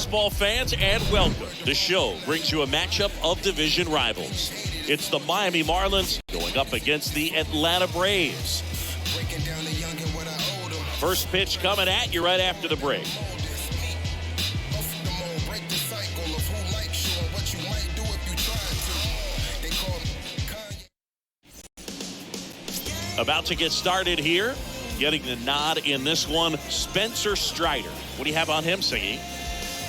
baseball fans, and welcome. The show brings you a matchup of division rivals. It's the Miami Marlins going up against the Atlanta Braves. First pitch coming at you right after the break. About to get started here. Getting the nod in this one, Spencer Strider. What do you have on him, Singy?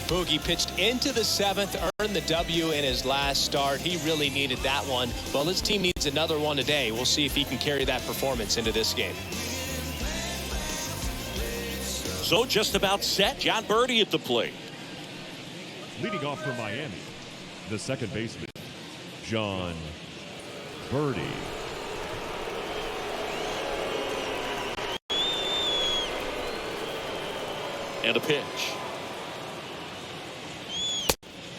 Boogie pitched into the seventh, earned the W in his last start. He really needed that one. Well, his team needs another one today. We'll see if he can carry that performance into this game. So just about set. John Birdie at the plate. Leading off for Miami, the second baseman, John Birdie. And a pitch.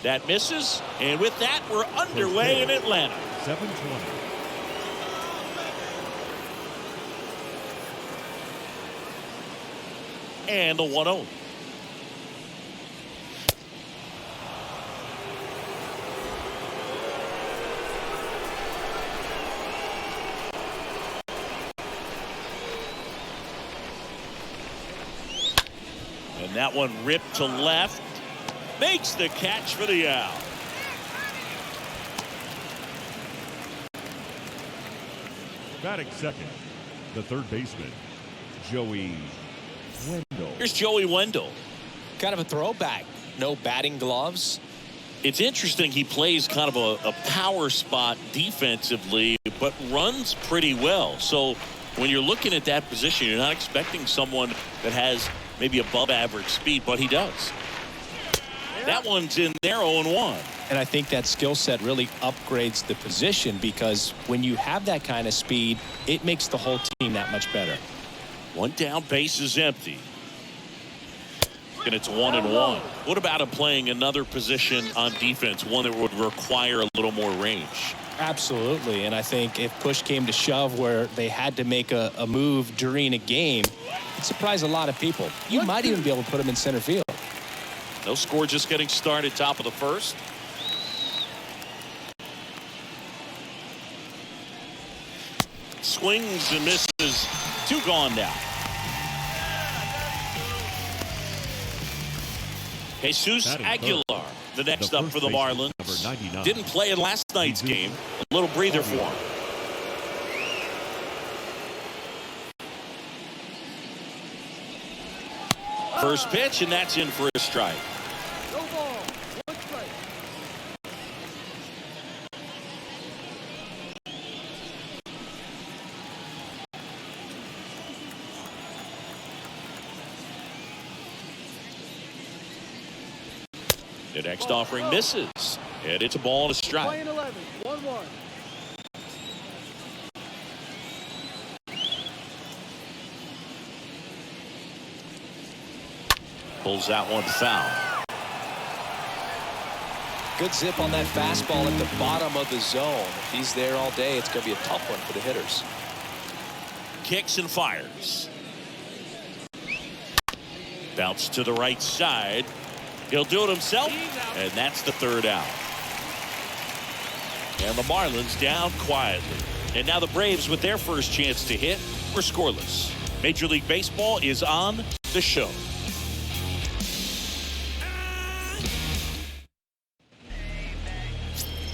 That misses. And with that, we're underway in Atlanta. 7:20. And the 1-0. And that one ripped to left. Makes the catch for the out. Batting second, the third baseman, Joey Wendell. Here's Joey Wendell. Kind of a throwback. No batting gloves. It's interesting he plays kind of a power spot defensively, but runs pretty well. So when you're looking at that position, you're not expecting someone that has maybe above average speed, but he does. That one's in there, 0-1. And I think that skill set really upgrades the position, because when you have that kind of speed, it makes the whole team that much better. One down, base is empty. And it's 1-1. What about him playing another position on defense, one that would require a little more range? Absolutely. And I think if push came to shove where they had to make a move during a game, it surprised a lot of people. You might even be able to put him in center field. No score, just getting started, top of the first. Swings and misses. 2 gone now. Jesus Aguilar, the next up for the Marlins. Didn't play in last night's game. A little breather for him. First pitch, and that's in for a strike. The next offering misses, and it's a ball and a strike. Playing 11, 1-1. Pulls that one foul. Good zip on that fastball at the bottom of the zone. If he's there all day, it's going to be a tough one for the hitters. Kicks and fires. Bounce to the right side. He'll do it himself, and that's the third out. And the Marlins down quietly. And now the Braves, with their first chance to hit, were scoreless. Major League Baseball is on the show.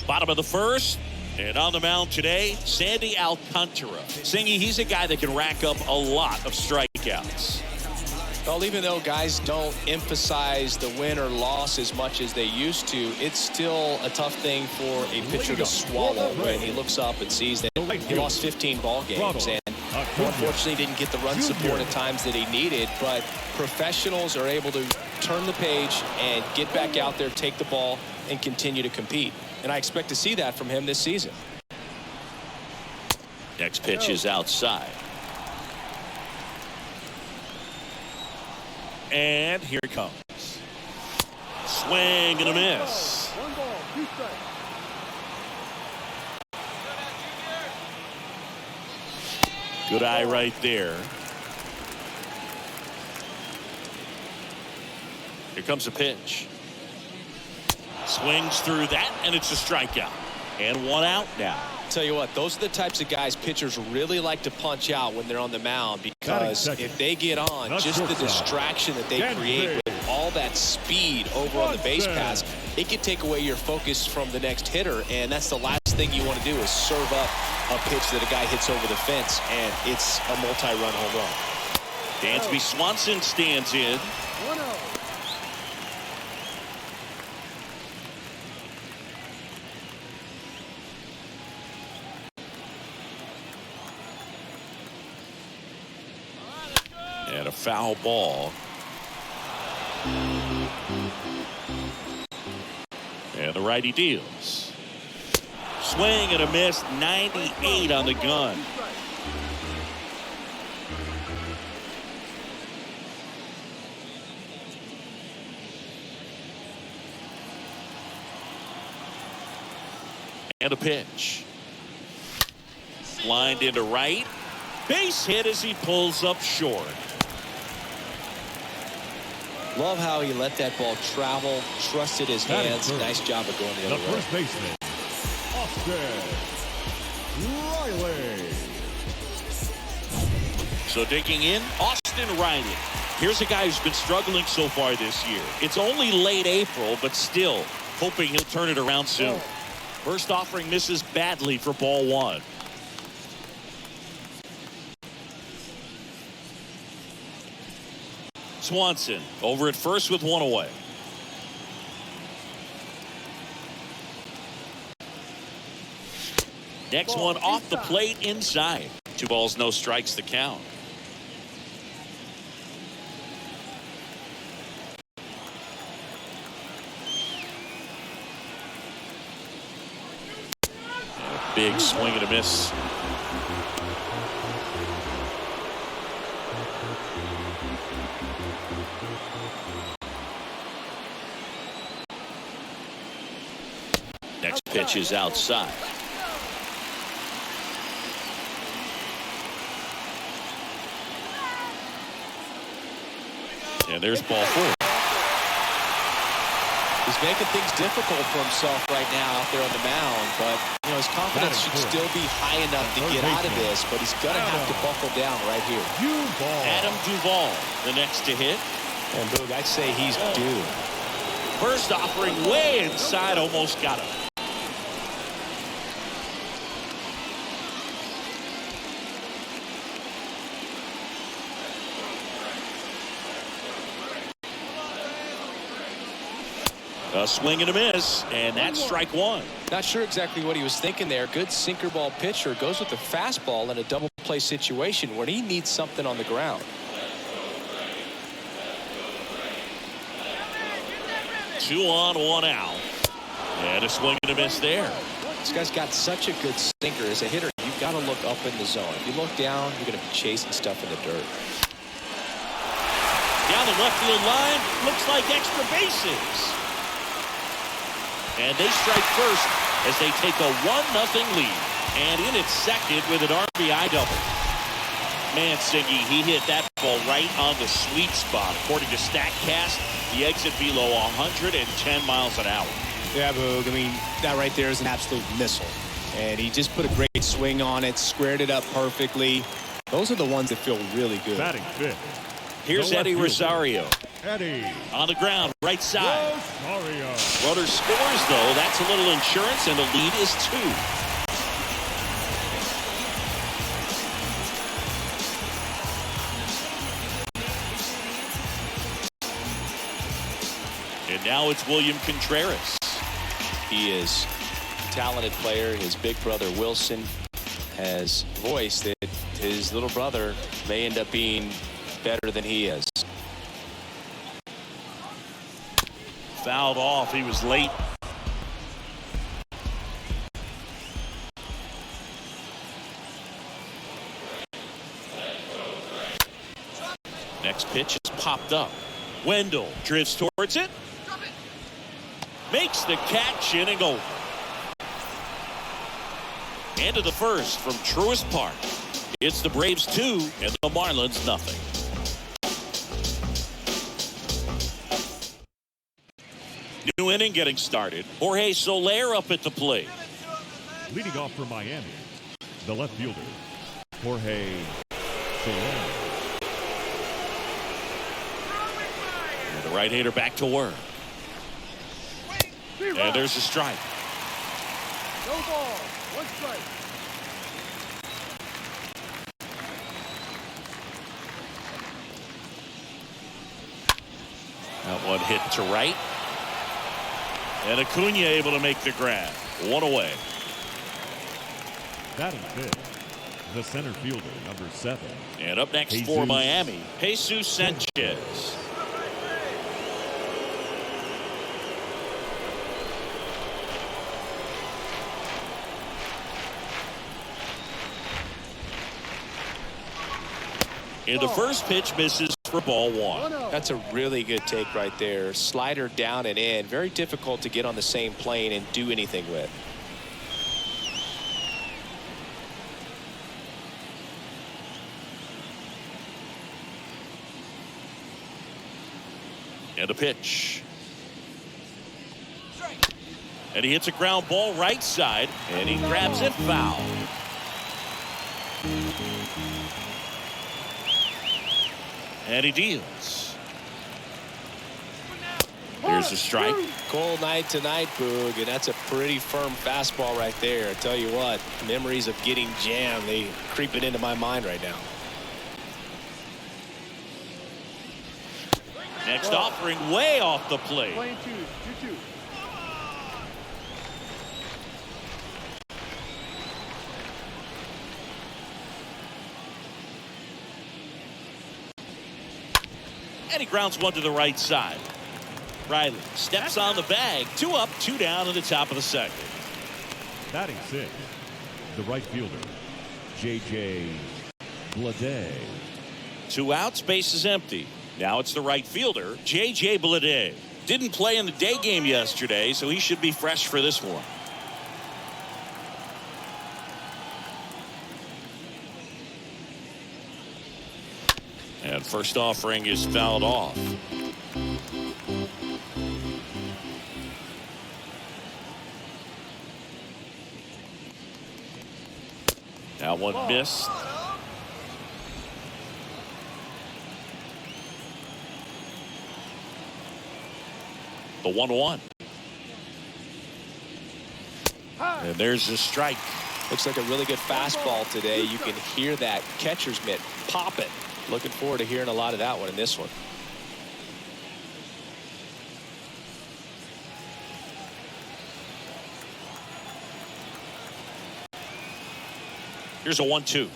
Bottom of the first, and on the mound today, Sandy Alcantara. Singy, he's a guy that can rack up a lot of strikeouts. Well, even though guys don't emphasize the win or loss as much as they used to, it's still a tough thing for a pitcher to swallow when he looks up and sees that he lost 15 ball games and unfortunately didn't get the run support at times that he needed. But professionals are able to turn the page and get back out there, take the ball, and continue to compete. And I expect to see that from him this season. Next pitch is outside. And here it comes. Swing and a miss. 1 ball, 2 strikes. Good eye right there. Here comes a pitch. Swings through that, and it's a strikeout. And one out now. Tell you what, those are the types of guys pitchers really like to punch out when they're on the mound, because if they get on, just the distraction that they create with all that speed over on the base pass, it can take away your focus from the next hitter, and that's the last thing you want to do is serve up a pitch that a guy hits over the fence, and it's a multi-run home run. Dansby Swanson stands in. 1-0. And a foul ball. And the righty deals. Swing and a miss. 98 on the gun. And a pitch. Lined into right. Base hit as he pulls up short. Love how he let that ball travel, trusted his hands. Nice job of going the other way. First baseman, Austin Riley. So digging in, Austin Riley. Here's a guy who's been struggling so far this year. It's only late April, but still hoping he'll turn it around soon. First offering misses badly for ball one. Swanson over at first with one away. Next one off the plate inside. 2 balls, no strikes, the count. A big swing and a miss. Next pitch is outside. And there's ball 4. He's making things difficult for himself right now out there on the mound, but you know his confidence should still be high enough to get out of this, but he's gonna have to buckle down right here. Adam Duvall, the next to hit. And Boog, I'd say he's due. First offering way inside, almost got him. A swing and a miss, and that's strike one. Not sure exactly what he was thinking there. Good sinker ball pitcher goes with the fastball in a double play situation where he needs something on the ground. Two on, one out. And a swing and a miss there. This guy's got such a good sinker. As a hitter, you've got to look up in the zone. If you look down, you're going to be chasing stuff in the dirt. Down the left field line, looks like extra bases. And they strike first as they take a 1-0 lead. And in its second with an RBI double. Man, Siggy, he hit that ball right on the sweet spot. According to StatCast, the exit below 110 miles an hour. Yeah, Boog. I mean, that right there is an absolute missile. And he just put a great swing on it, squared it up perfectly. Those are the ones that feel really good. Batting fifth. Here's Eddie Rosario. Eddie on the ground, right side. Rosario. Runner scores, though. That's a little insurance, and the lead is 2. And now it's William Contreras. He is a talented player. His big brother Wilson has voiced that his little brother may end up being better than he is. Fouled off. He was late. Next pitch is popped up. Wendell drifts towards it. Makes the catch, inning over. End of the first from Truist Park. It's the Braves 2 and the Marlins nothing. New inning getting started. Jorge Soler up at the plate. Leading off for Miami, the left fielder, Jorge Soler. And the right-hander back to work. And there's a strike. No ball. One strike. That one hit to right. And Acuna able to make the grab. One away. Batting fifth, the center fielder, number 7. And up next for Miami, Jesus Sanchez. And the first pitch misses for ball 1. That's a really good take right there. Slider down and in. Very difficult to get on the same plane and do anything with. And a pitch. And he hits a ground ball right side. And he grabs it foul. And he deals. Here's a strike. Cold night tonight, Boog, and that's a pretty firm fastball right there. I tell you what, memories of getting jammed, they creeping into my mind right now. Next offering way off the plate. Playing 2-2. And he grounds one to the right side. Riley steps on the bag. 2 up, 2 down in the top of the second. Batting sixth, the right fielder, J.J. Bleday. 2 outs, base is empty. Now it's the right fielder, J.J. Bleday. Didn't play in the day game yesterday, so he should be fresh for this one. And first offering is fouled off. Now one missed. The 1-1. And there's a strike. Looks like a really good fastball today. You can hear that catcher's mitt pop it. Looking forward to hearing a lot of that one in this one. Here's a 1-2.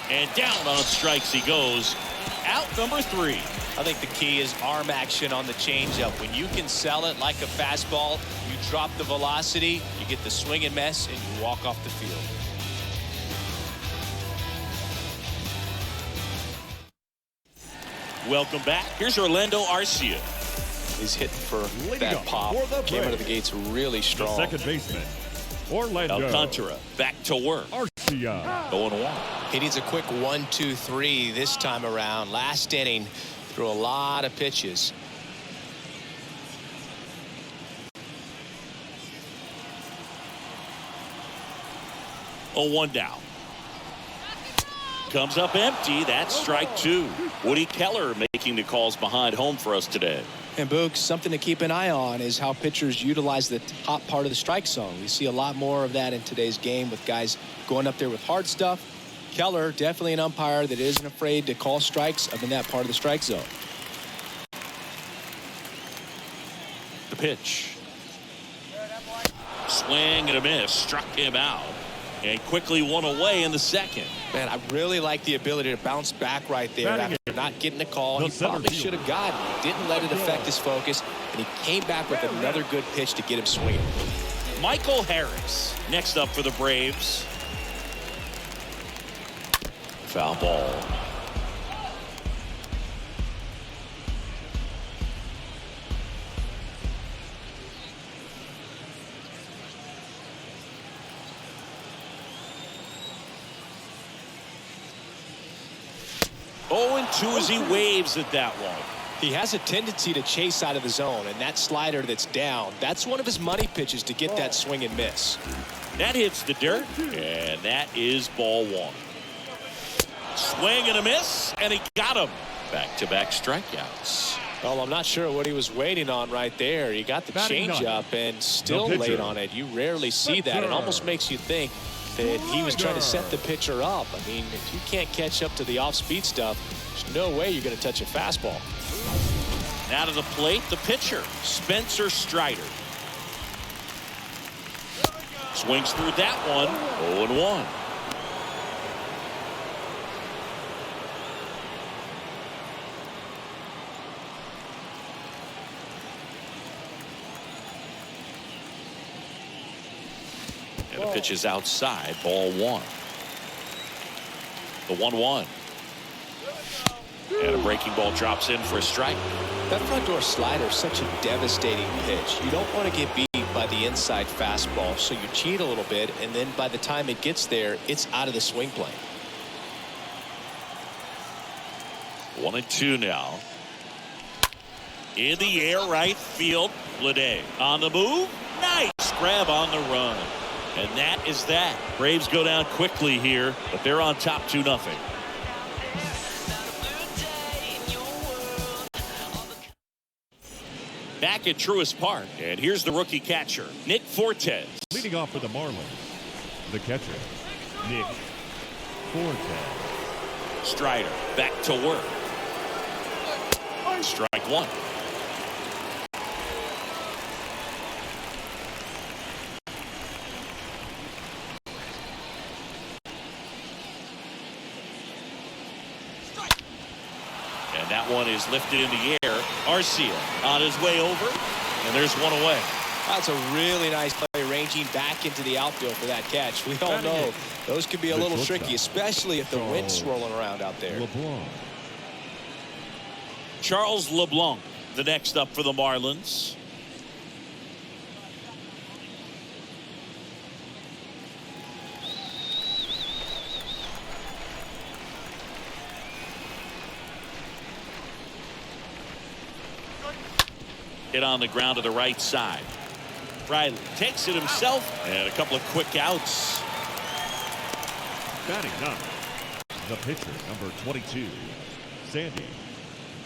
And down on strikes he goes. Out number 3. I think the key is arm action on the changeup. When you can sell it like a fastball, you drop the velocity, you get the swing and miss, and you walk off the field. Welcome back. Here's Orlando Arcia. He's hitting for that pop. Came out of the gates really strong. The second baseman, Orlando Alcantara back to work. Arcia. Going 1. He needs a quick 1-2-3 this time around. Last inning, threw a lot of pitches. Oh, 1 down. Comes up empty. That's strike 2. Woody Keller making the calls behind home for us today. And Boog, something to keep an eye on is how pitchers utilize the top part of the strike zone. We see a lot more of that in today's game with guys going up there with hard stuff. Keller, definitely an umpire that isn't afraid to call strikes up in that part of the strike zone. The pitch. Swing and a miss. Struck him out. And quickly 1 away in the second. Man, I really like the ability to bounce back right there after not getting the call. He probably should have gotten it. Didn't let it affect his focus, and he came back with another good pitch to get him swinging. Michael Harris next up for the Braves. Foul ball. Oh, and 2 as he waves at that one. He has a tendency to chase out of the zone, and that slider that's down, that's one of his money pitches to get that swing and miss. That hits the dirt, and that is ball one. Swing and a miss, and he got him. Back-to-back strikeouts. Well, I'm not sure what he was waiting on right there. He got the changeup and still late on it. You rarely see that. It almost makes you think that he was trying to set the pitcher up. I mean, if you can't catch up to the off-speed stuff, there's no way you're going to touch a fastball. Now to the plate, the pitcher, Spencer Strider. Swings through that one, 0-1. And the pitch is outside, ball one. The 1-1. And a breaking ball drops in for a strike. That front door slider is such a devastating pitch. You don't want to get beat by the inside fastball, so you cheat a little bit, and then by the time it gets there, it's out of the swing plane. 1-2 now. In the air, right field. Bleday on the move. Nice grab on the run. And that is that. Braves go down quickly here, but they're on top 2-0. Back at Truist Park, and here's the rookie catcher, Nick Fortes. Leading off for the Marlins, the catcher, Nick Fortes. Strider back to work. Strike one. And that one is lifted in the air. Arcia on his way over, and there's one away. That's a really nice play, ranging back into the outfield for that catch. We all know those can be a little tricky, especially if the wind's swirling around out there. LeBlanc. Charles LeBlanc, the next up for the Marlins. Hit on the ground to the right side. Riley takes it himself, and a couple of quick outs. Batting ninth, the pitcher, number 22, Sandy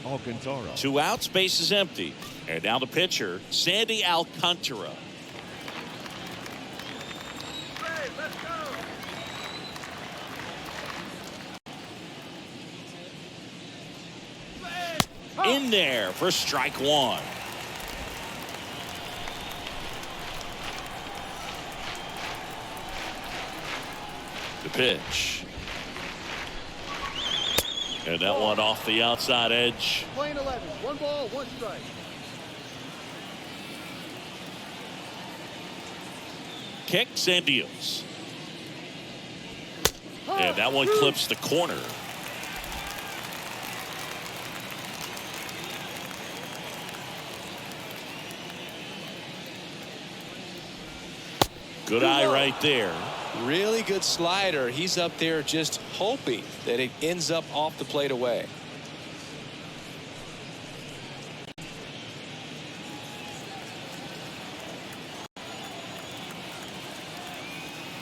Alcantara. 2 outs, base is empty. And now the pitcher, Sandy Alcantara. Hey, let's go. In there for strike one. The pitch. And that one off the outside edge. Playing 11. 1 ball, 1 strike. Kicks and deals. And that one clips the corner. Good eye right there. Really good slider. He's up there just hoping that it ends up off the plate away.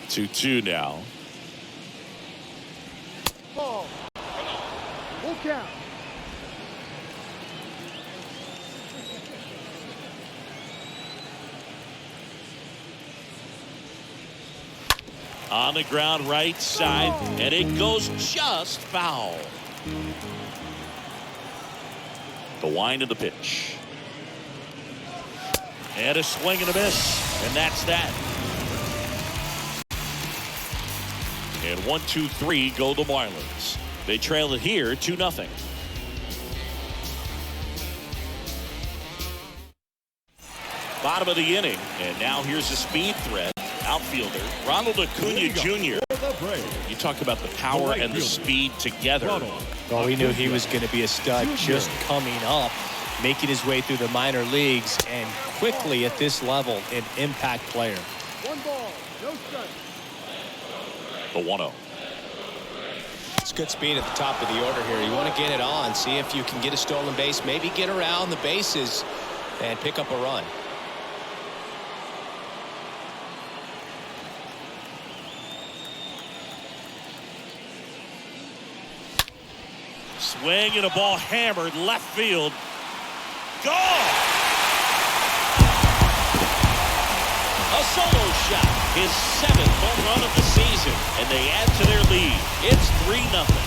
Two now. Ball. Full count. On the ground right side, and it goes just foul. The wind of the pitch. And a swing and a miss, and that's that. And 1-2-3 go the Marlins. They trail it here 2-0. Bottom of the inning, and now here's a speed threat. Outfielder Ronald Acuna Jr. You talk about the power and the speed together. Well, we knew he was going to be a stud just coming up, making his way through the minor leagues, and quickly at this level, an impact player. 1 ball, no strike. The 1-0. Good speed at the top of the order here. You want to get it on, see if you can get a stolen base, maybe get around the bases and pick up a run. Swing and a ball hammered left field. Gone! A solo shot. His 7th home run of the season. And they add to their lead. It's 3-0.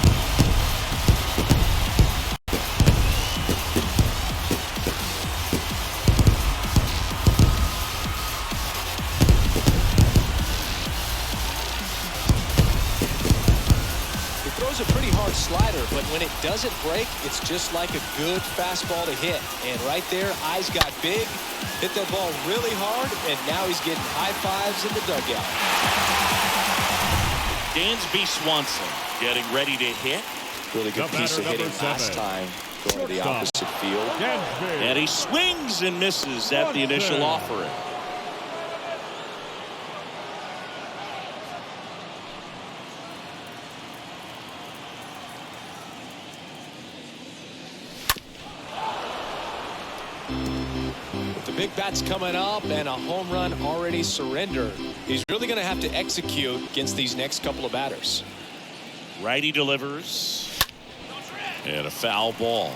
A pretty hard slider, but when it doesn't break, it's just like a good fastball to hit. And right there, eyes got big, hit that ball really hard, and now he's getting high fives in the dugout. Dansby Swanson getting ready to hit. Really good piece of hitting last time, going to the opposite field. And he swings and misses at the initial offering. Big bats coming up and a home run already surrendered. He's really going to have to execute against these next couple of batters. Righty delivers. And a foul ball.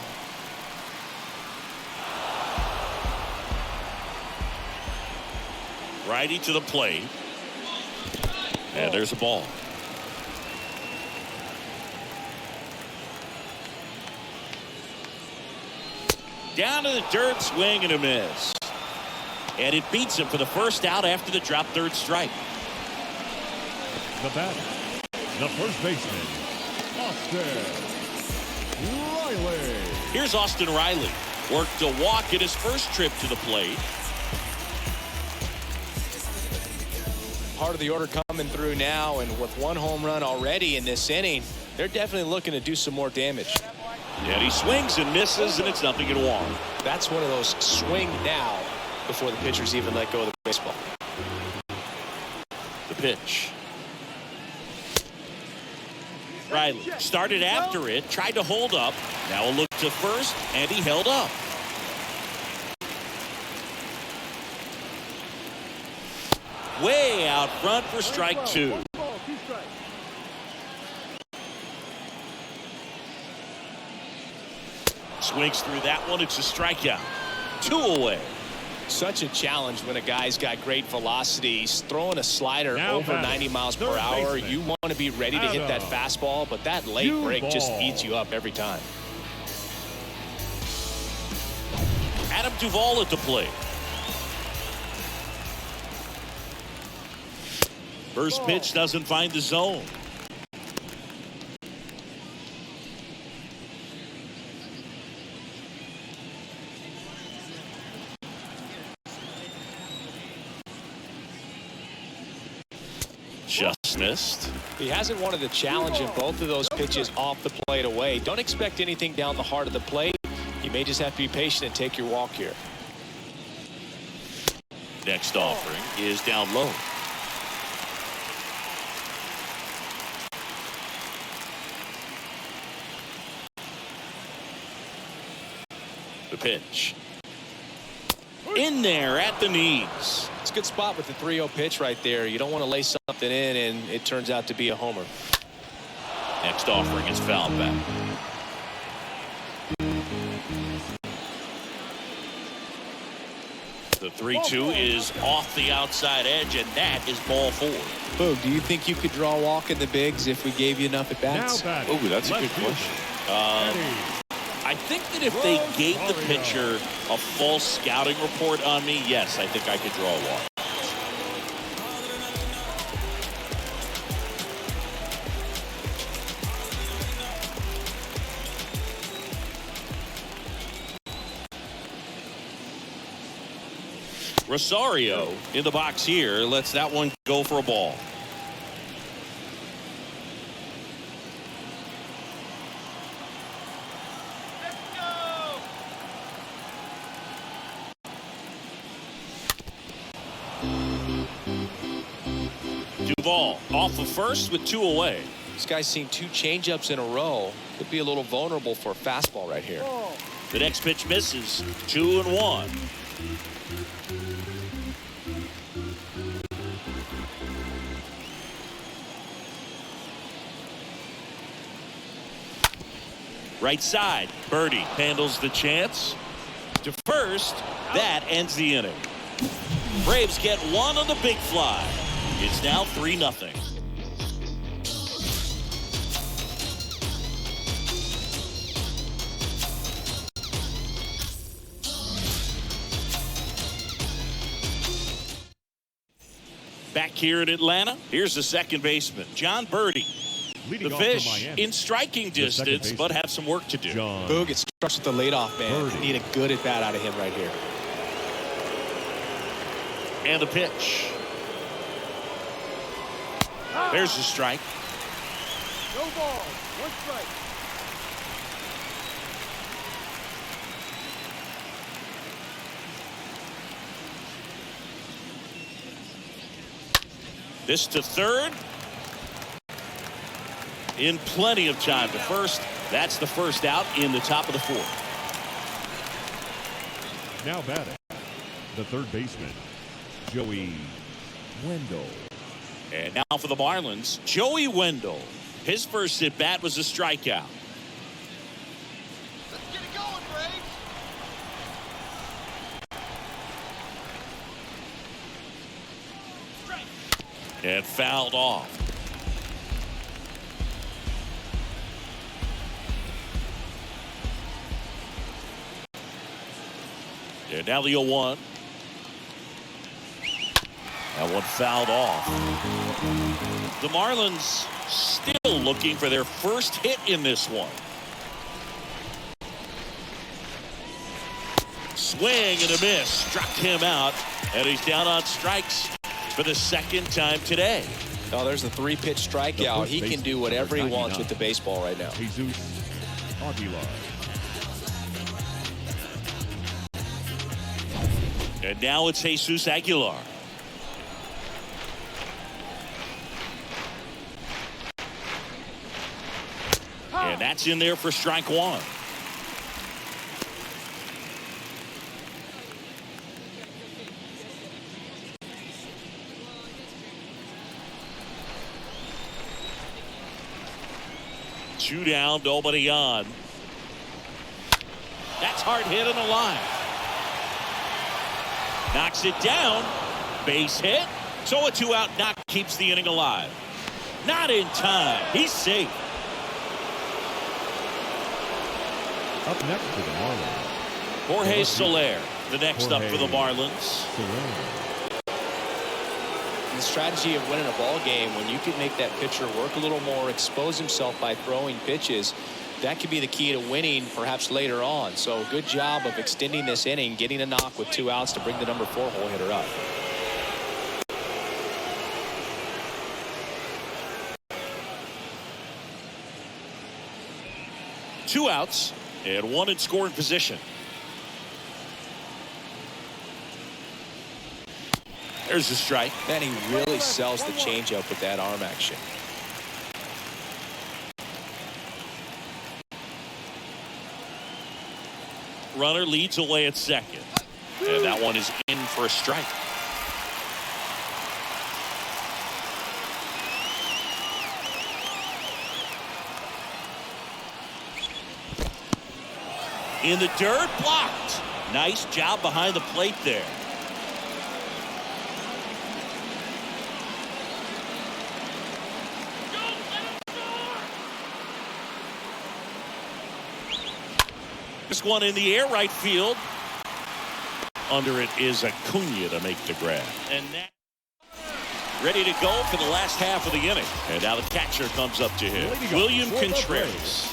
Righty to the plate. And there's a ball. Down to the dirt, swing and a miss. And it beats him for the first out after the drop third strike. The batter, the first baseman, Austin Riley. Here's Austin Riley. Worked a walk at his first trip to the plate. Part of the order coming through now, and with one home run already in this inning, they're definitely looking to do some more damage. And he swings and misses, and it's 0-1. That's one of those swing now before the pitchers even let go of the baseball. The pitch. Riley started after it, tried to hold up. Now a look to first, and he held up. Way out front for strike 2. Swings through that one. It's a strikeout. 2 away. Such a challenge when a guy's got great velocity. He's throwing a slider over 90 miles per hour. You want to be ready to hit that fastball, but that late break just eats you up every time. Adam Duvall at the plate. First pitch doesn't find the zone. Just missed. He hasn't wanted the challenge in both of those pitches off the plate away. Don't expect anything down the heart of the plate. You may just have to be patient and take your walk here. Next offering is down low. The pitch. In there at the knees. It's a good spot with the 3-0 pitch right there. You don't want to lay something in and it turns out to be a homer. Next offering is fouled back. The 3-2 is off the outside edge, and that is ball 4. Boog, do you think you could draw a walk in the bigs if we gave you enough at bats? Oh, that's a good question. I think that if they gave the pitcher a full scouting report on me, yes, I think I could draw a walk. Rosario in the box here lets that one go for a ball. Duvall off of first with 2 away. This guy's seen 2 changeups in a row. Could be a little vulnerable for a fastball right here. Ball. The next pitch misses. 2-1. Right side. Birdie handles the chance to first. That ends the inning. Braves get 1 on the big fly. It's now 3-0. Back here in Atlanta, here's the second baseman, John Birdie. Leading The off for Fish Miami, in striking distance, but have some work to do. John Boog, it starts with the leadoff man. Birdie. Need a good at bat out of him right here. And the pitch. There's the strike. No ball. 1 strike. This to third. In plenty of time to first. That's the first out in the top of the 4th. now batting, the third baseman, Joey Wendell. And now for the Marlins, Joey Wendell. His first at bat was a strikeout. Let's get it going, Braves. And fouled off. And now the 0-1. That one fouled off. The Marlins still looking for their first hit in this one. Swing and a miss. Struck him out. And he's down on strikes for the second time today. Oh, there's the 3-pitch strikeout. He can do whatever he wants with the baseball right now. Jesus Aguilar. And now it's Jesus Aguilar. And that's in there for strike 1. Two down, nobody on. That's hard hit in the line. Knocks it down. Base hit. So a 2-out knock keeps the inning alive. Not in time. He's safe. Up next for the Marlins, Jorge Soler, the next up for the Marlins. Soler. The strategy of winning a ball game, when you can make that pitcher work a little more, expose himself by throwing pitches, that could be the key to winning perhaps later on. So good job of extending this inning, getting a knock with 2 outs to bring the number 4 hole hitter up. Two outs and one in scoring position. There's the strike. And he really sells the changeup with that arm action. Runner leads away at second. And that one is in for a strike. In the dirt, blocked. Nice job behind the plate there. This one in the air, right field. Under it is Acuna to make the grab. And that ready to go for the last half of the inning. And now the catcher comes up to him. William Contreras.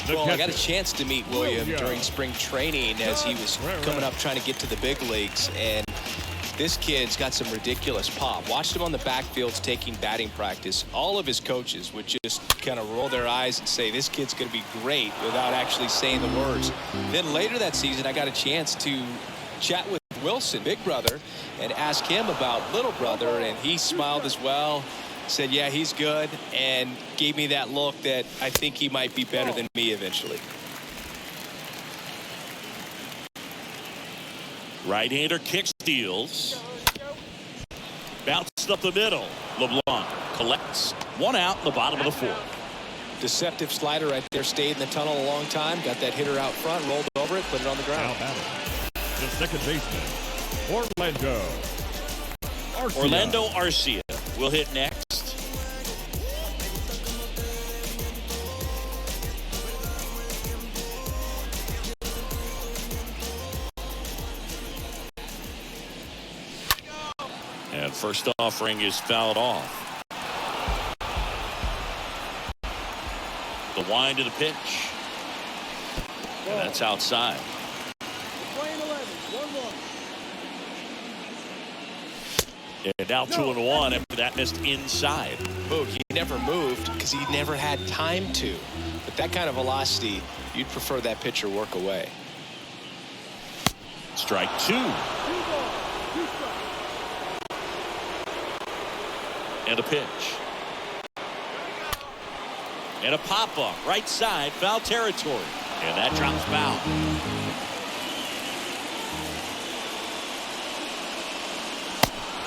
Well, I got a chance to meet William during spring training as he was coming up trying to get to the big leagues. And this kid's got some ridiculous pop. Watched him on the backfields taking batting practice. All of his coaches would just kind of roll their eyes and say, this kid's going to be great, without actually saying the words. Then later that season, I got a chance to chat with Wilson, big brother, and ask him about little brother, and he smiled as well. said, yeah, he's good, and gave me that look that I think he might be better than me eventually. Right-hander kick steals. Bounced up the middle. LeBlanc collects. One out in the bottom of the fourth. Deceptive slider right there. Stayed in the tunnel a long time. Got that hitter out front. Rolled over it. Put it on the ground. Now batting, the second baseman, Orlando Arcia. Orlando Arcia will hit next. And first offering is fouled off. The wind of the pitch. And that's outside. Playing 11, 1-1. And now 2-1 after that missed inside. Boog, he never moved because he never had time to. But that kind of velocity, you'd prefer that pitcher work away. Strike 2. 2 balls, 2 strikes. And a pitch. And a pop-up right side, foul territory. And that drops foul.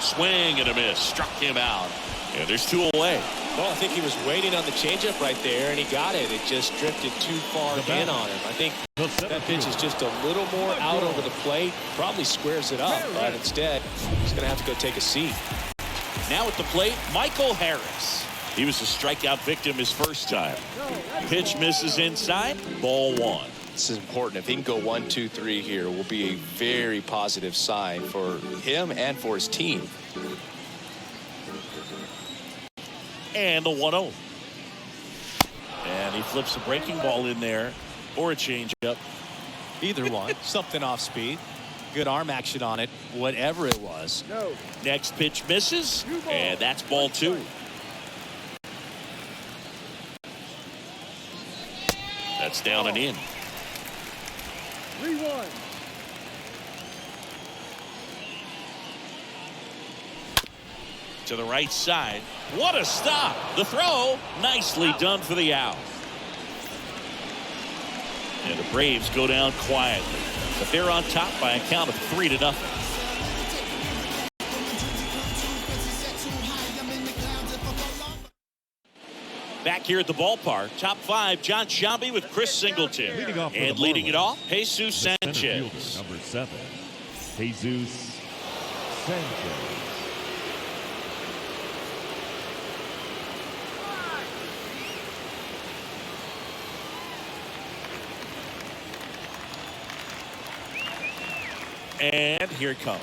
Swing and a miss. Struck him out. And there's 2 away. Well, I think he was waiting on the changeup right there, and he got it. It just drifted too far in on him. I think that pitch is just a little more out over the plate. Probably squares it up, but instead, he's going to have to go take a seat. Now at the plate, Michael Harris. He was a strikeout victim his first time. Pitch misses inside. Ball 1. This is important. If he can go 1, 2, 3 here, it will be a very positive sign for him and for his team. And the 1-0. And he flips a breaking ball in there or a changeup. Either one. Something off speed. Good arm action on it. Whatever it was. No. Next pitch misses. And that's ball 2. That's down and in. 3-1. To the right side. What a stop. The throw. Nicely done for the out. And the Braves go down quietly. But they're on top by a count of 3-0. Back here at the ballpark, top 5, John Sciambi with Chris Singleton. And leading it off, Jesus Sanchez. Number 7, Jesus Sanchez. And here it comes.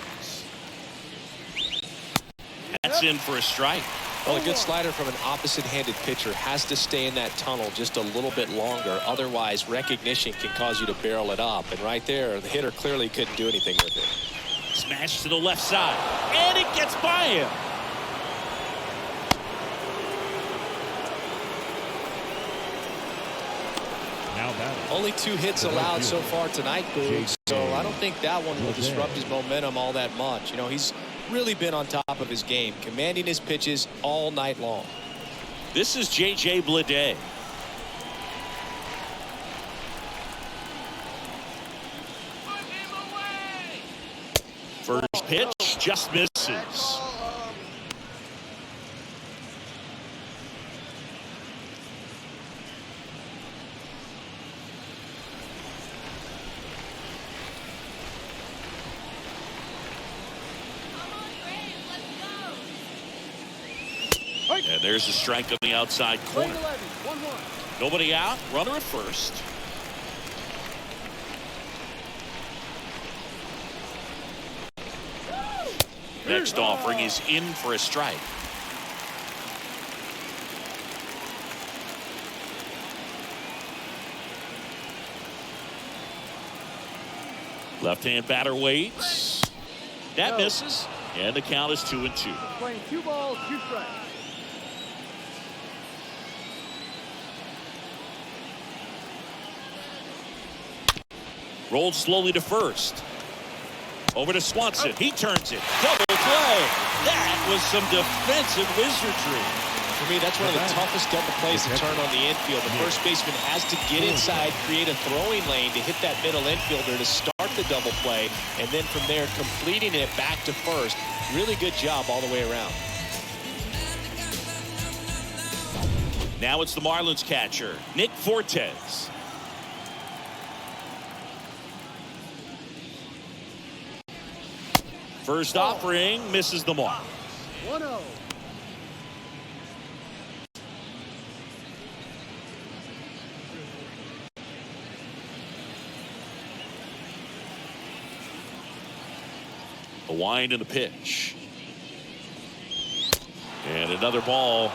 That's in for a strike. Well, a good slider from an opposite-handed pitcher has to stay in that tunnel just a little bit longer. Otherwise, recognition can cause you to barrel it up. And right there, the hitter clearly couldn't do anything with it. Smash to the left side. And it gets by him. Now batting, Only 2 hits allowed so far tonight, Boog. So I don't think that one will disrupt his momentum all that much. You know, he's really been on top of his game, commanding his pitches all night long. This is J.J. Bleday. First pitch just misses. And there's a strike on the outside Playing corner. 11, 1-1. Nobody out. Runner at first. Next offering is in for a strike. Left-hand batter waits. That misses. And the count is 2-2. Playing 2 balls, 2 strikes. Rolled slowly to first. Over to Swanson. He turns it. Double play. That was some defensive wizardry. For me, that's one of the toughest double plays to turn on the infield. The first baseman has to get inside, create a throwing lane to hit that middle infielder to start the double play, and then from there completing it back to first. Really good job all the way around. Now it's the Marlins catcher, Nick Fortes. First offering misses the mark. 1-0. The wind and the pitch. And another ball.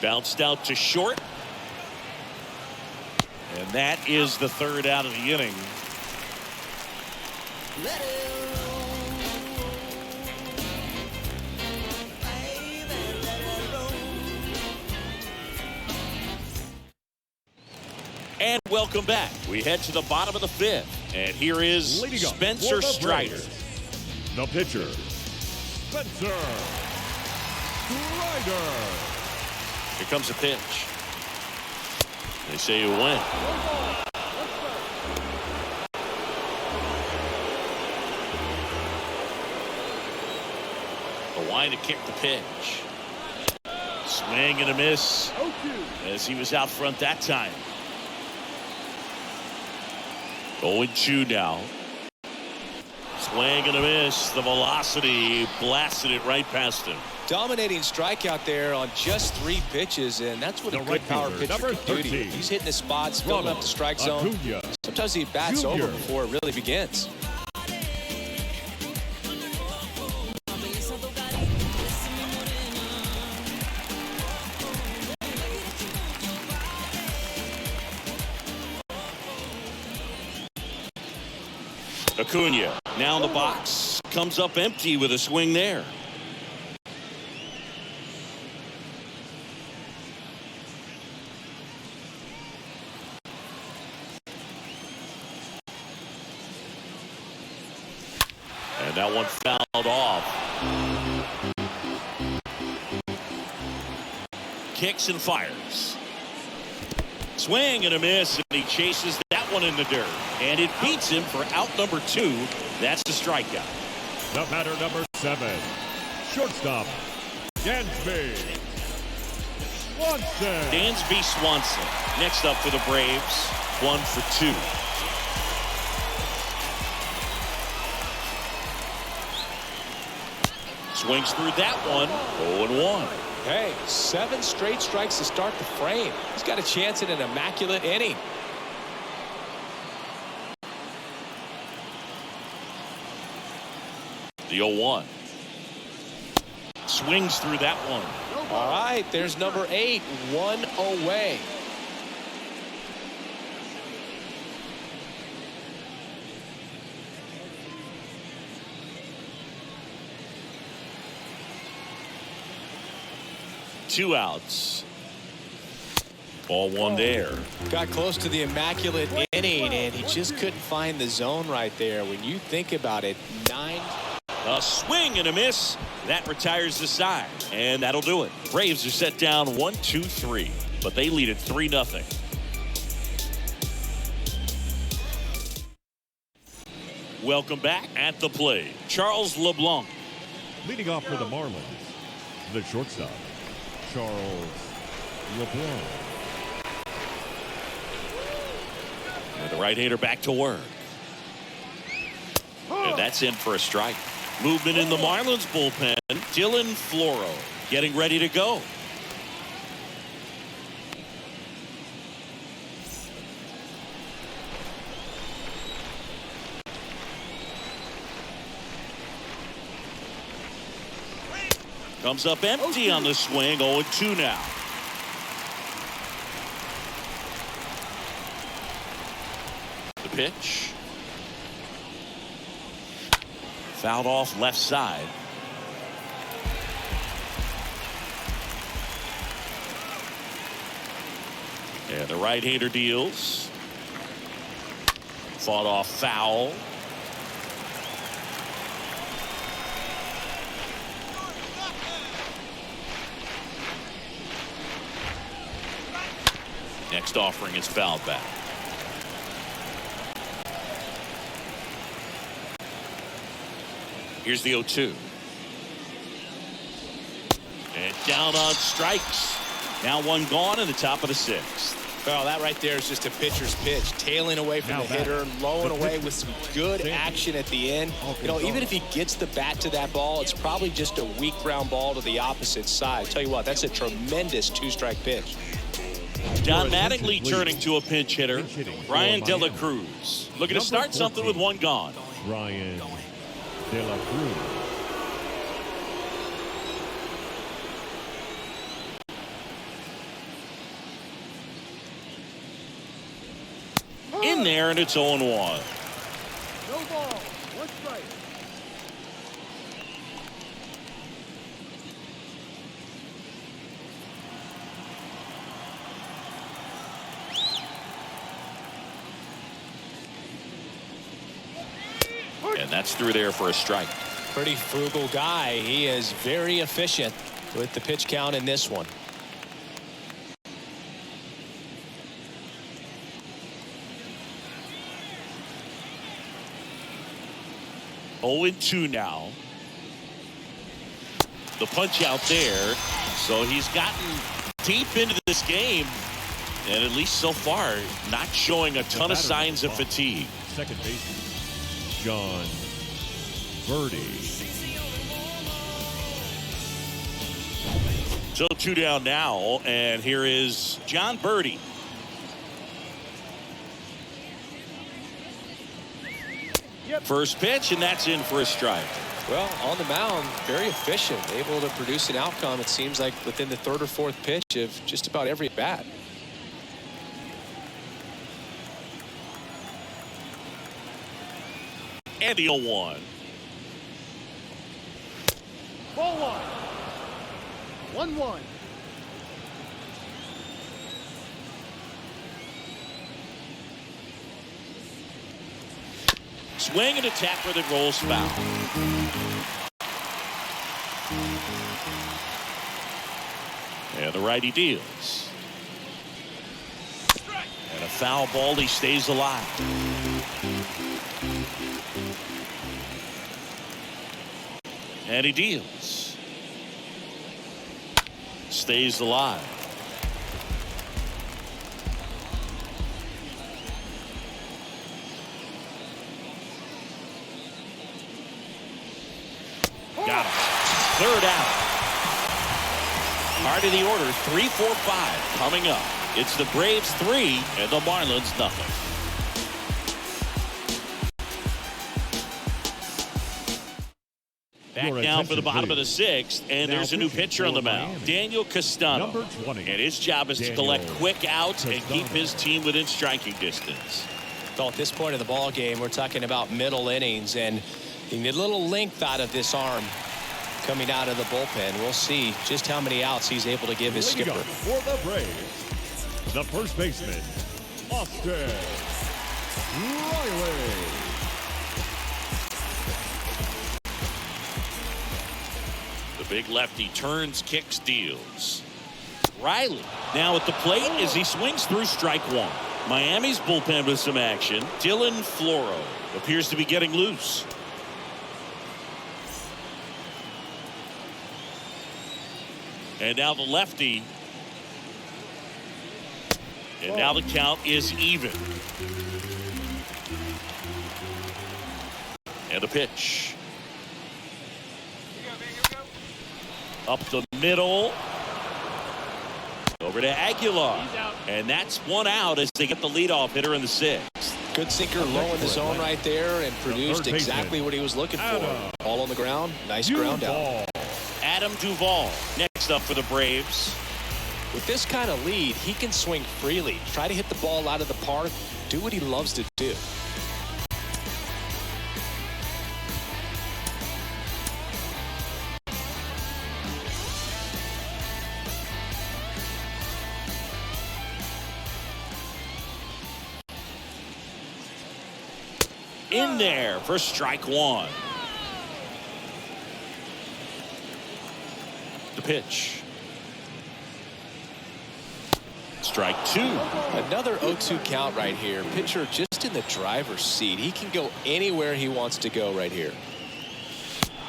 Bounced out to short. And that is the third out of the inning. And welcome back. We head to the bottom of the fifth. And here is Spencer Strider. The pitcher, Spencer Strider. Here comes the pitch. They say you win. The wind to kick the pitch. Swing and a miss as he was out front that time. 0-2 now. Swing and a miss. The velocity blasted it right past him. Dominating strikeout there on just 3 pitches, and that's what a good power pitcher can do to you. He's hitting the spots, filling up the strike zone. Sometimes he bats over before it really begins. Acuna now in the box, comes up empty with a swing there. And that one fouled off. Kicks and fires. Swing and a miss, and he chases that one in the dirt. And it beats him for out number 2. That's the strikeout. The batter number 7, shortstop, Dansby Swanson. Dansby Swanson next up for the Braves. 1 for 2. Swings through that one. 0-1. Hey, 7 straight strikes to start the frame. He's got a chance at an immaculate inning. The 0-1. Swings through that one. All right, there's number 8, 1 away. Two outs. Ball 1 there. Got close to the immaculate inning, and he just couldn't find the zone right there. When you think about it, 9. A swing and a miss. That retires the side. And that'll do it. Braves are set down 1-2-3. But they lead it 3-0. Welcome back at the plate, Charles LeBlanc. Leading off for the Marlins, the shortstop, Charles LeBlanc. And the right-hander back to work. And that's in for a strike. Movement in the Marlins bullpen. Dylan Floro getting ready to go. Comes up empty on the swing. 0-2 now. The pitch. Fouled off left side. And the right-hander deals. Fought off foul. Next offering is fouled back. Here's the 0-2. And down on strikes. Now one gone in the top of the 6th. Well, that right there is just a pitcher's pitch. Tailing away from the hitter, lowing away with some good action at the end. You know, even if he gets the bat to that ball, it's probably just a weak ground ball to the opposite side. Tell you what, that's a tremendous 2-strike pitch. John Mattingly turning to a pinch hitter. Ryan De La Cruz looking to start something with one gone. Ryan De La Cruz. In there, and it's 0-1. No ball. 1 strike. And that's through there for a strike. Pretty frugal guy. He is very efficient with the pitch count in this one. Oh, 2 now. The punch out there. So he's gotten deep into this game. And at least so far, not showing a ton of signs of fatigue. Second baseman, John Birdie. So 2 down now. And here is John Birdie. First pitch, and that's in for a strike. Well, on the mound, very efficient, able to produce an outcome, it seems like, within the 3rd or 4th pitch of just about every bat. And the 0-1. Ball 1. 1-1. Swing and a tapper that rolls foul. And the righty deals. And a foul ball, he stays alive. And he deals. Stays alive. Got him. 3rd out. Part of the order, 3-4-5 coming up. It's the Braves 3 and the Marlins nothing. Back down for the bottom of the 6th, and there's a new pitcher on the mound, Daniel Castano. Number 20. And his job is to collect quick outs and keep his team within striking distance. So at this point of the ball game, we're talking about middle innings, and you need a little length out of this arm coming out of the bullpen. We'll see just how many outs he's able to give his skipper. For the Braves, the first baseman, Austin Riley. The big lefty turns, kicks, deals. Riley now at the plate as he swings through strike 1. Miami's bullpen with some action. Dylan Floro appears to be getting loose. And now the lefty. And now the count is even. And the pitch. Up the middle. Over to Aguilar. And that's 1 out as they get the leadoff hitter in the 6th. Good sinker low in the zone right there and produced exactly what he was looking for. Ball on the ground. Nice ground out. Adam Duvall next up for the Braves. With this kind of lead, he can swing freely. Try to hit the ball out of the park. Do what he loves to do. in there for strike one. The pitch. Strike two. Another 0-2 count right here. Pitcher just in the driver's seat. He can go anywhere he wants to go right here.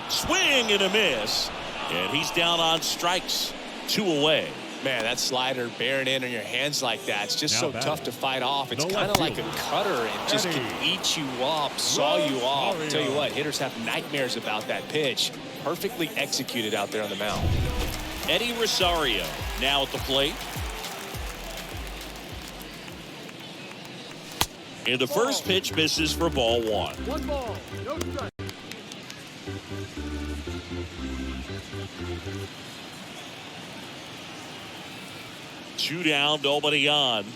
Swing and a miss. And he's down on strikes. 2 away. Man, that slider bearing in on your hands like that, it's just Now so batting. tough to fight off. It's No kind of left like a field. cutter and just can eat you up, saw you off. I'll tell you what, hitters have nightmares about that pitch. Perfectly executed out there on the mound. Eddie Rosario now at the plate. And the first pitch misses for ball one. 1 ball, no strike. Two down, nobody on.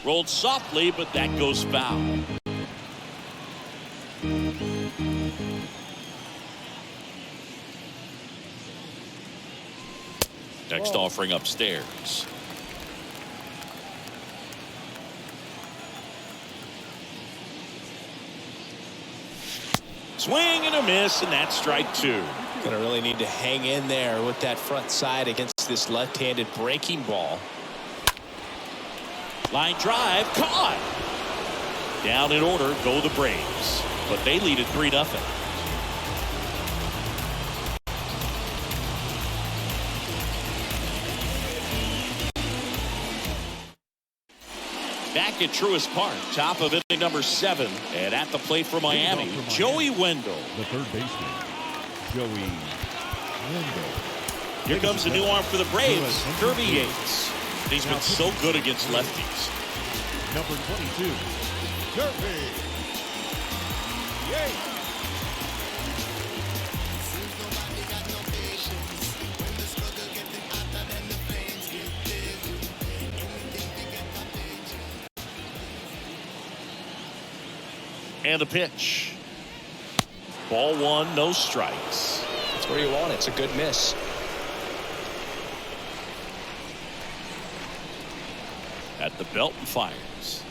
Rolled softly, but that goes foul. Next offering upstairs. Swing and a miss, and that's strike two. Gonna really need to hang in there with that front side against this left-handed breaking ball. Line drive, caught. Down in order go the Braves, but they lead at 3-0. Back at Truist Park, top of inning number 7, and at the plate for Miami, Joey Wendell. The third baseman, Joey Wendell. Here comes the new arm for the Braves, Kirby Yates. He's been so good against lefties. Number 22, Kirby Yates. And a pitch. Ball one, no strikes. That's where you want it. It's a good miss. At the belt and fires.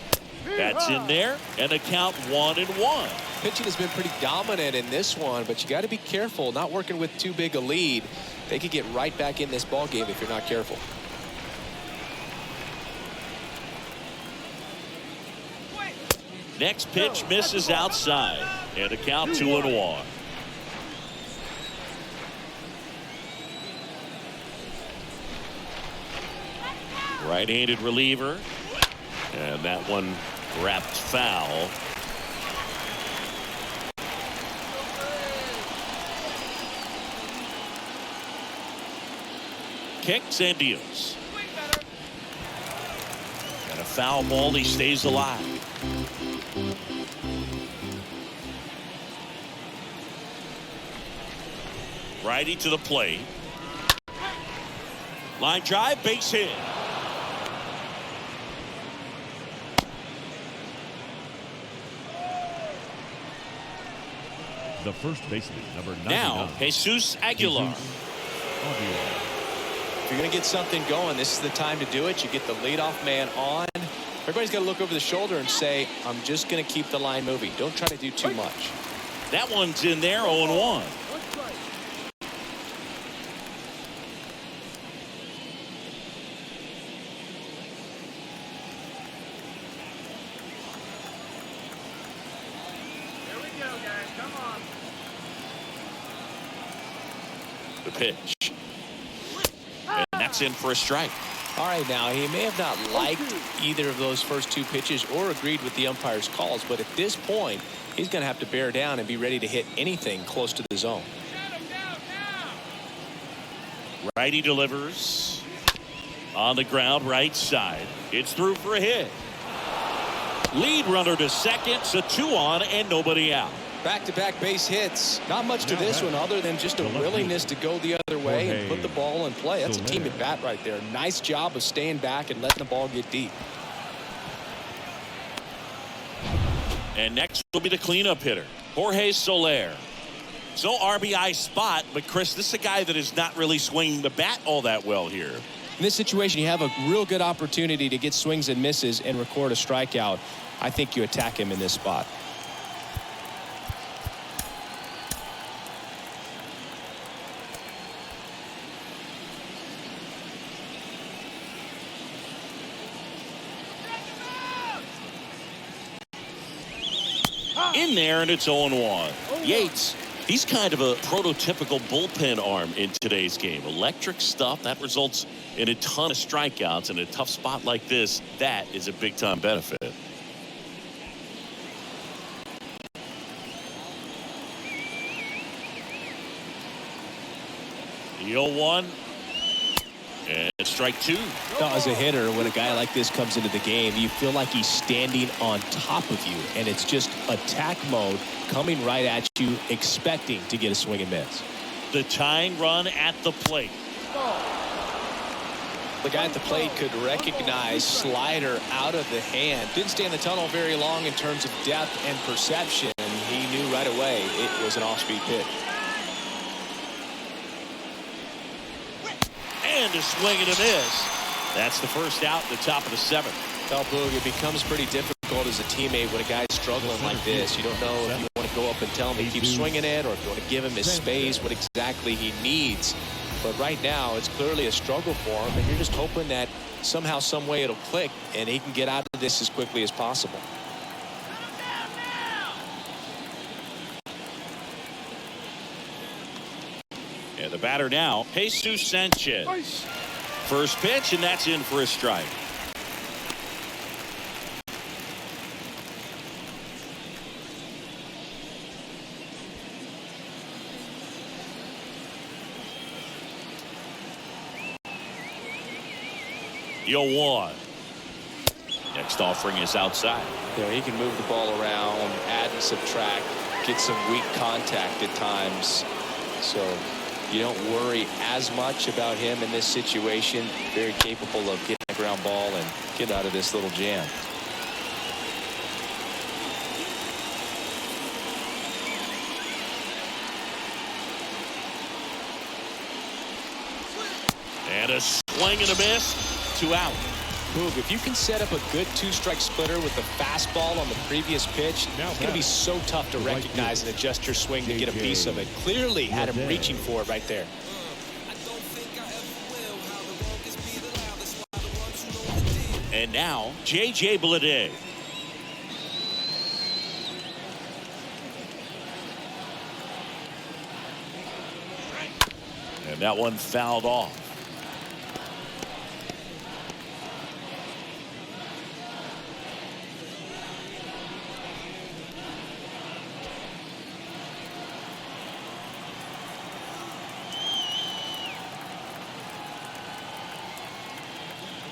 That's in there, and a count 1-1. Pitching has been pretty dominant in this one, but you got to be careful. Not working with too big a lead. They could get right back in this ball game if you're not careful. Next pitch misses outside, and a count 2-1. Right-handed reliever, and that one wrapped foul. Kicks and deals. And a foul ball, he stays alive. Righty to the plate. Line drive, base hit. The first baseman, number 99. Now, Jesus Aguilar. If you're going to get something going, this is the time to do it. You get the leadoff man on. Everybody's got to look over the shoulder and say, I'm just going to keep the line moving. Don't try to do too much. That one's in there, 0-1. The pitch. And that's in for a strike. All right, now, he may have not liked either of those first two pitches or agreed with the umpire's calls, but at this point, he's going to have to bear down and be ready to hit anything close to the zone. Righty delivers. On the ground, right side. It's through for a hit. Lead runner to second, so 2 on and nobody out. Back-to-back base hits. Not much to this one other than just a willingness to go the other way and put the ball in play. That's a team at bat right there. Nice job of staying back and letting the ball get deep. And next will be the cleanup hitter, Jorge Soler. So RBI spot, but Chris, this is a guy that is not really swinging the bat all that well here. In this situation, you have a real good opportunity to get swings and misses and record a strikeout. I think you attack him in this spot. In there, and it's 0-1. Yates, he's kind of a prototypical bullpen arm in today's game. Electric stuff that results in a ton of strikeouts in a tough spot like this. That is a big time benefit. The 0-1. And strike two. As a hitter, when a guy like this comes into the game, you feel like he's standing on top of you, and it's just attack mode coming right at you, expecting to get a swing and miss. The tying run at the plate. The guy at the plate could recognize slider out of the hand. Didn't stay in the tunnel very long in terms of depth and perception. He knew right away it was an off-speed pitch. And a swing and a miss. That's the first out in the top of the seventh. Well, Boog, it becomes pretty difficult as a teammate when a guy's struggling like this. You don't know if you want to go up and tell him to keep swinging it, or if you want to give him his space, what exactly he needs. But right now, it's clearly a struggle for him, and you're just hoping that somehow, some way it'll click, and he can get out of this as quickly as possible. And the batter now, Jesus Sanchez. First pitch, and that's in for a strike. The 0-1. Next offering is outside. You know, he can move the ball around, add and subtract, get some weak contact at times. So you don't worry as much about him in this situation. Very capable of getting a ground ball and get out of this little jam. And a swing and a miss. 2 out. Boog, if you can set up a good two-strike splitter with the fastball on the previous pitch, it's going to be so tough to recognize and adjust your swing to get a piece of it. Clearly had him reaching for it right there. And now, J.J. Bleday. And that one fouled off.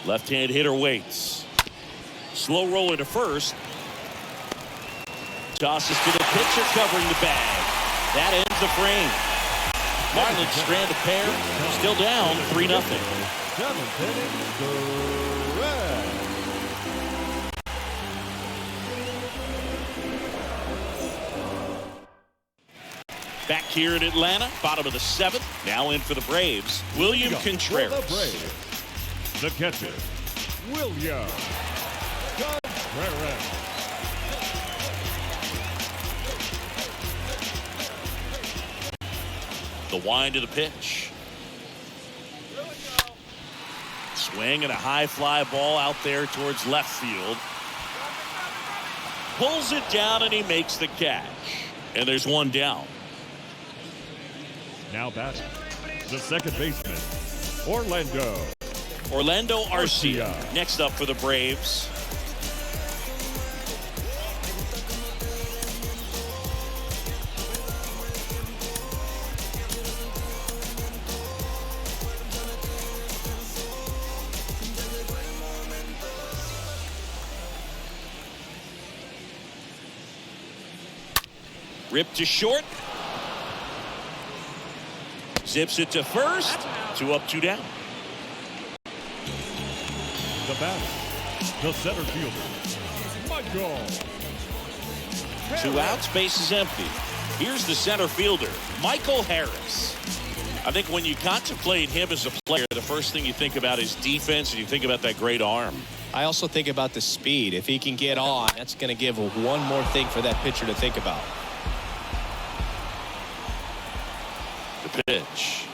Left-hand hitter waits. Slow roll into first. Tosses to the pitcher covering the bag. That ends the frame. Marlins strand a pair. Still down 3-0. Back here in Atlanta, bottom of the seventh. Now in for the Braves, William Contreras. The catcher, William Contreras. The wind of the pitch. Swing and a high fly ball out there towards left field. Pulls it down and he makes the catch. And there's one down. Now batting, the second baseman, Orlando Arcia. Next up for the Braves. Ripped to short. Zips it to first. 2 up, 2 down. The batter, the center fielder, Michael. 2 outs, base is empty. Here's the center fielder, Michael Harris. I think when you contemplate him as a player, the first thing you think about is defense, and you think about that great arm. I also think about the speed. If he can get on, that's going to give one more thing for that pitcher to think about. The pitch.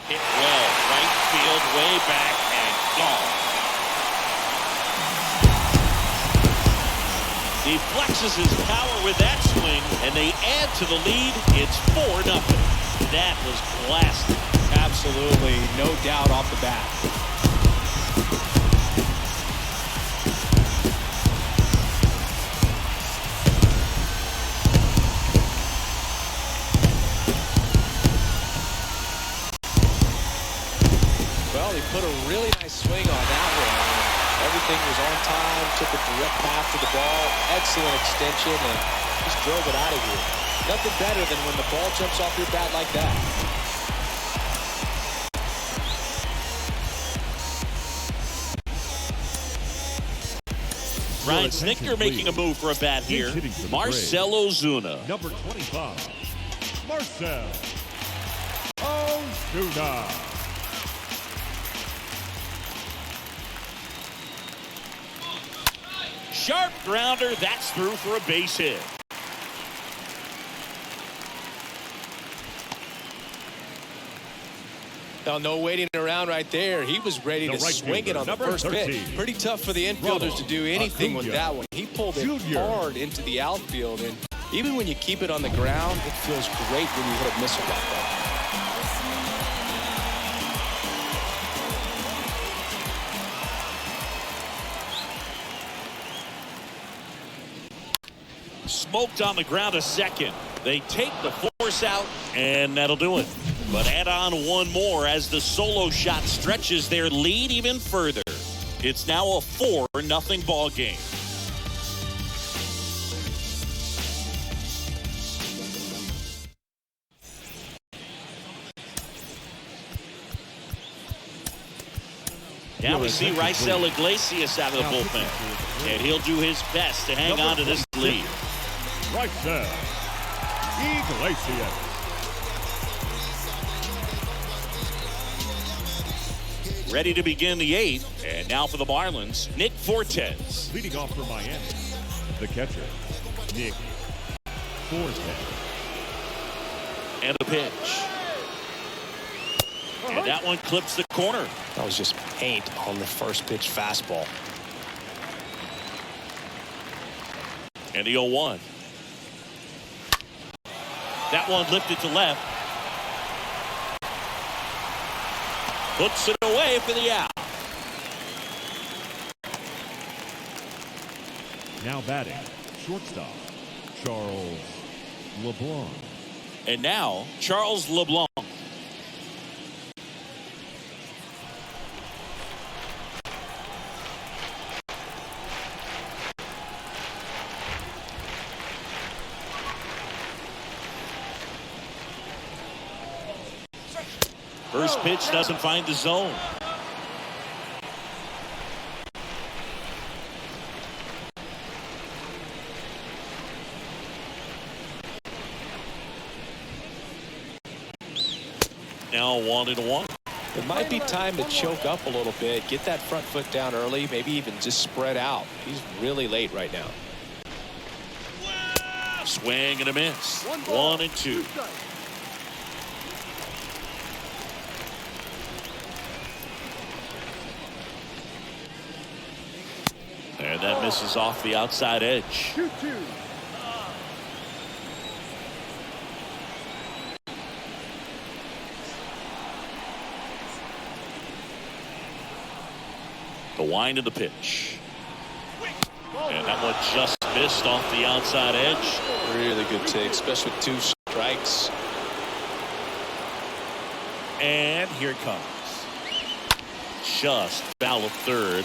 Hit well. Right field, way back, and gone. He flexes his power with that swing, and they add to the lead. It's 4-0. That was blasted. Absolutely, no doubt off the bat. Well, he put a really nice swing on that one. Everything was on time, took a direct path to the ball, excellent extension, and just drove it out of here. Nothing better than when the ball jumps off your bat like that. Ryan Snitker making a move for a bat here. Marcell Ozuna. Number 25, Marcell Ozuna. Sharp grounder. That's through for a base hit. Now, no waiting around right there. He was ready to swing it on the first pitch. Pretty tough for the infielders to do anything with that one. He pulled it hard into the outfield, and even when you keep it on the ground, it feels great when you hit a missile like that. Smoked on the ground a second. They take the force out, and that'll do it. But add on one more as the solo shot stretches their lead even further. It's now a 4-0 ball game. Now we see Raisel Iglesias out of the bullpen. And he'll do his best to hang on to this lead. Raisel Iglesias. Ready to begin the 8th. And now for the Marlins, Nick Fortes. Leading off for Miami, the catcher, Nick Fortes. And a pitch. And that one clips the corner. That was just paint on the first pitch fastball. And the 0-1. That one lifted to left. Puts it away for the out. Now batting, shortstop, Charles LeBlanc. And now, Charles LeBlanc. First pitch doesn't find the zone. Now 1-1. It might be time to choke up a little bit, get that front foot down early, maybe even just spread out. He's really late right now. Swing and a miss. 1-2. And that misses off the outside edge. 2-2. The wind of the pitch. And that one just missed off the outside edge. Really good take, especially with 2 strikes. And here it comes. Just foul of third.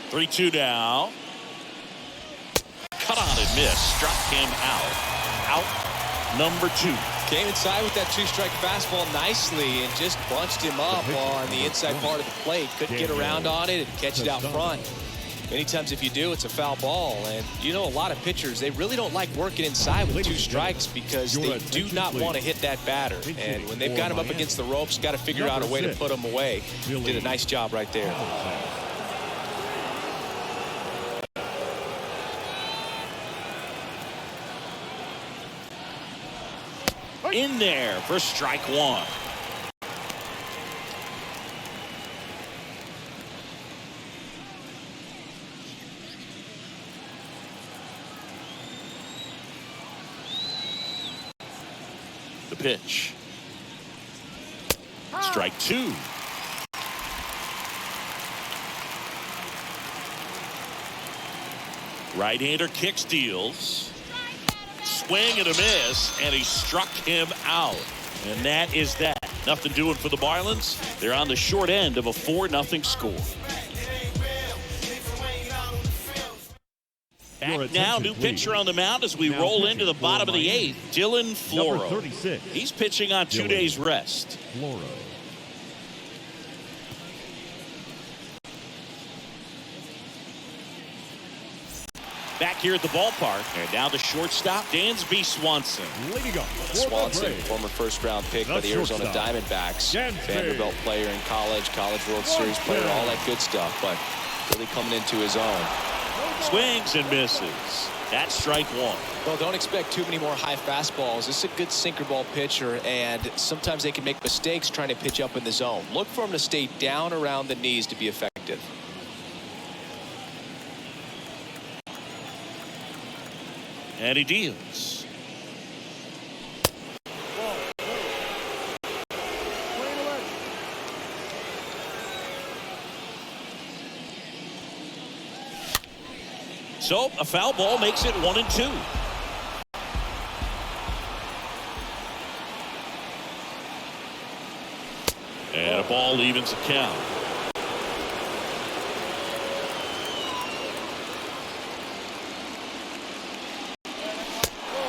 Three-two now. Cut on it and miss. Struck him out. Out number 2. Came inside with that 2-strike fastball nicely and just bunched him up on the inside part of the plate. Couldn't get around on it and catch it out front. Many times if you do, it's a foul ball. And you know, a lot of pitchers, they really don't like working inside with 2 strikes because they do not want to hit that batter. And when they've got him up against the ropes, got to figure out a way to put him away. Did a nice job right there. In there for strike 1. The pitch. Strike 2. Right-hander kicks, deals. Swing and a miss, and he struck him out. And that is that. Nothing doing for the Marlins. They're on the short end of a 4-0 score. Back now, new pitcher on the mound as we roll into the bottom of the 8th. Dylan Floro. He's pitching on 2 days rest. Back here at the ballpark. And now the shortstop, Dansby Swanson. Swanson, former first-round pick by the Arizona Diamondbacks. Vanderbilt player in college World Series player, all that good stuff, but really coming into his own. Swings and misses. That's strike 1. Well, don't expect too many more high fastballs. This is a good sinker ball pitcher, and sometimes they can make mistakes trying to pitch up in the zone. Look for him to stay down around the knees to be effective. And he deals. So a foul ball makes it 1-2. And a ball evens the count.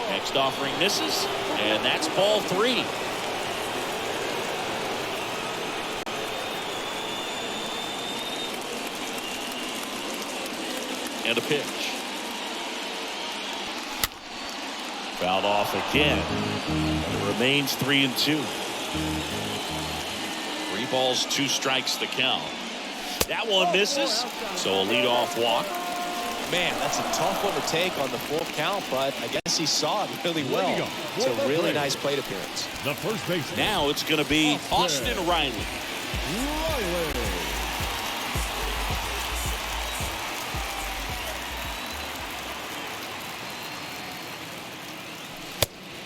Next offering misses, and that's ball 3. And a pitch. Fouled off again. It remains 3-2. 3 balls, 2 strikes to count. That one misses, so a leadoff walk. Man, that's a tough one to take on the full count, but I guess he saw it really well. It's a really nice plate appearance. The first baseman. Now it's going to be Austin Riley.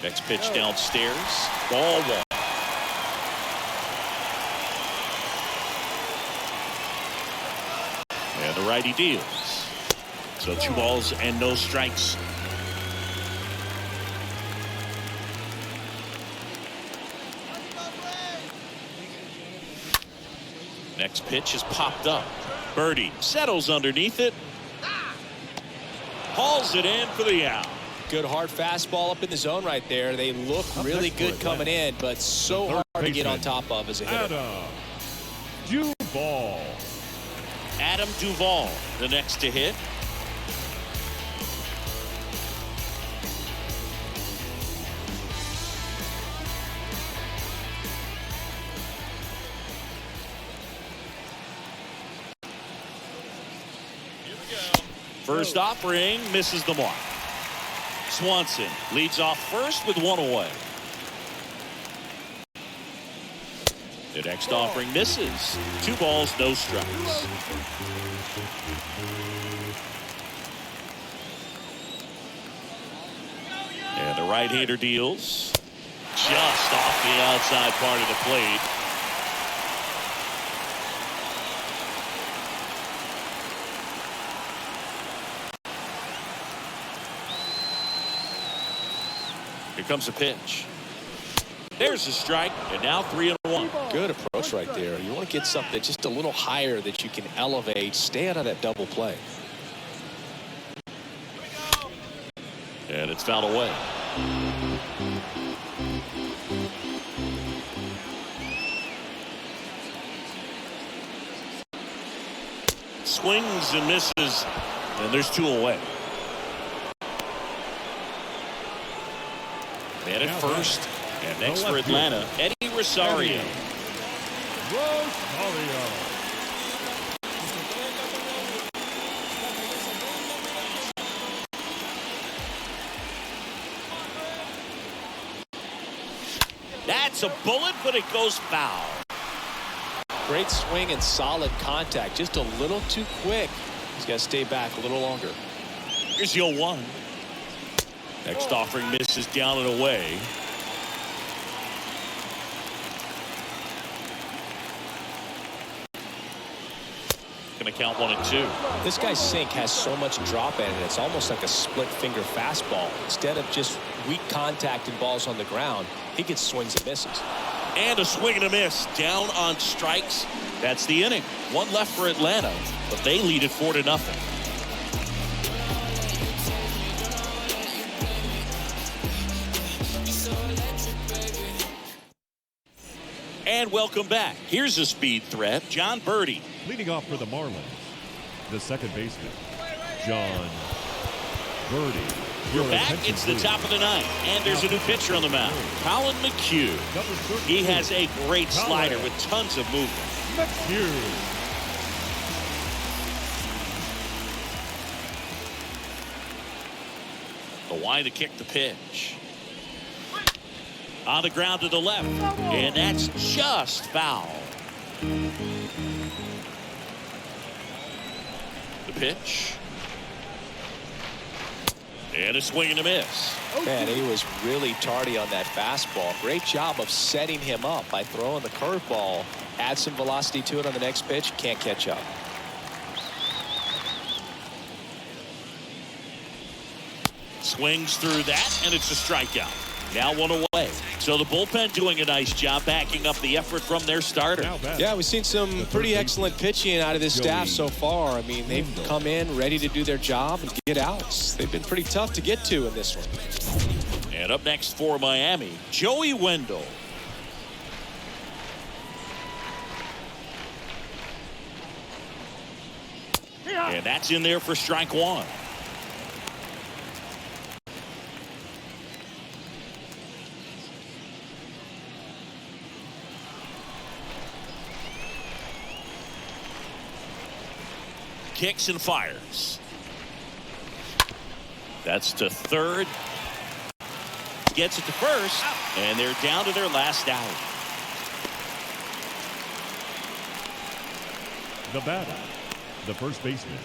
Next pitch downstairs. Ball 1. And the righty deals. So 2 balls and no strikes. Next pitch is popped up. Birdie settles underneath it. Hauls it in for the out. Good hard fastball up in the zone right there. They look really good coming in, but so hard to get on top of as a hitter. Adam Duvall, the next to hit. First offering misses the mark. Swanson leads off first with 1 away. The next offering misses. 2 balls, no strikes. And the right-hander deals just off the outside part of the plate. Here comes a pitch. There's a strike, and now 3-1. Good approach right there. You want to get something just a little higher that you can elevate. Stay out of that double play. And it's fouled away. Swings and misses, and there's 2 away. Man at first, and next for Atlanta, Eddie Rosario. That's a bullet, but it goes foul. Great swing and solid contact. Just a little too quick. He's got to stay back a little longer. Here's the 0-1. Next offering misses down and away. Going to count 1-2. This guy's sink has so much drop in it. It's almost like a split finger fastball. Instead of just weak contact and balls on the ground, he gets swings and misses. And a swing and a miss. Down on strikes. That's the inning. 1 left for Atlanta, but they lead it 4-0. And welcome back. Here's a speed threat. John Birdie. Leading off for the Marlins, the second baseman, John Birdie. We're back. It's the top of the 9th, and there's a new pitcher on the mound, Colin McHugh. He has a great slider with tons of movement. McHugh. The wind to kick the pitch. On the ground to the left, and that's just foul. The pitch. And a swing and a miss. Man, he was really tardy on that fastball. Great job of setting him up by throwing the curveball. Add some velocity to it on the next pitch. Can't catch up. Swings through that, and it's a strikeout. Now 1 away. So the bullpen doing a nice job backing up the effort from their starter. Yeah, we've seen some pretty excellent pitching out of this staff so far. I mean, they've come in ready to do their job and get outs. They've been pretty tough to get to in this one. And up next for Miami, Joey Wendell. And that's in there for strike 1. Kicks and fires. That's to third. Gets it to first, and they're down to their last out. The batter, the first baseman,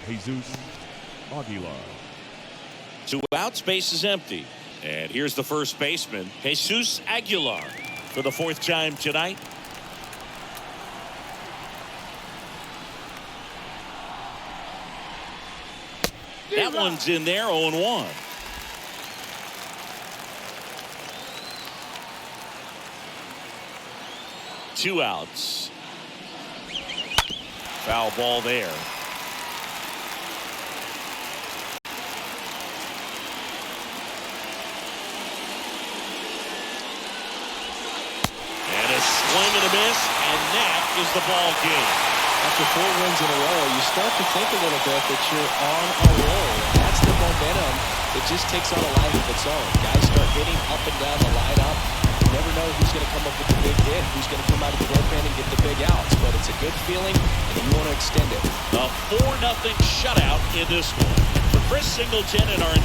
Jesus Aguilar. 2 outs, base is empty. And here's the first baseman, Jesus Aguilar, for the 4th time tonight. That one's in there, 0-1. Two outs. Foul ball there. And a swing and a miss, and that is the ball game. After 4 wins in a row, you start to think a little bit that you're on a roll. That's the momentum that just takes on a life of its own. Guys start hitting up and down the lineup. You never know who's going to come up with the big hit, who's going to come out of the bullpen and get the big outs. But it's a good feeling, and you want to extend it. A 4-0 shutout in this one. For Chris Singleton and our